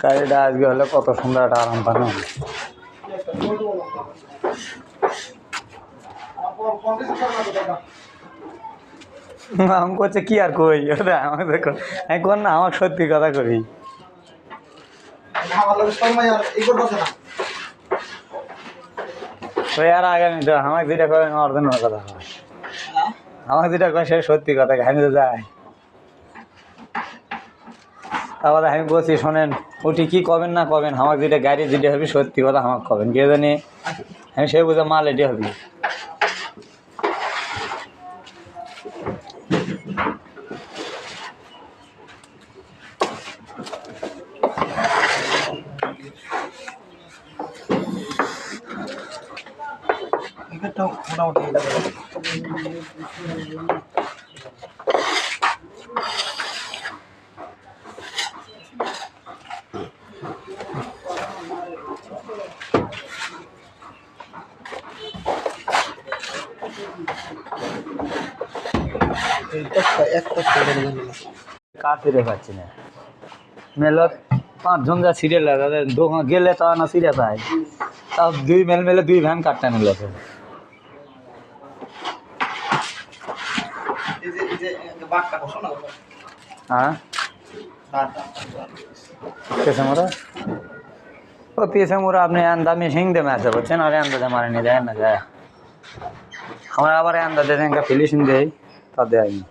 গাড়িটা আজকে হলে কত সুন্দর একটা আরাম পানো। আমি করছে কি আর কই ওটা আমাকে দেখো এখন না আমার সত্যি কথা করি ওই আর আগামী তো আমাকে যেটা করেন অর্ধেক কথা হয় আমাকে যেটা কয় সে সত্যি কথা আমি তো যাই তারপরে আমি বলছি শোনেন ওটি কি কবেন না কবেন আমাকে যেটা গাড়ি যেটা হবে সত্যি কথা আমাকে কবেন কে জানি আমি সে বুঝে মাল এটি হবে কাটতে পারছি না মেলত 5 জন যা সিরিয়াল তাদের দোকান গেলে তো না সিরিয়াল পায় তাও 2 মেল মেলে 2 ভ্যান কাটতে নিল हाँ कैसे मोरा वो पीछे मोरा अपने अंदा में हिंग दे मैसे बच्चे ना अंदा दे मारे नहीं जाए ना जाए हमारा बारे अंदा दे देंगे फिलिशिंग दे तब दे आएंगे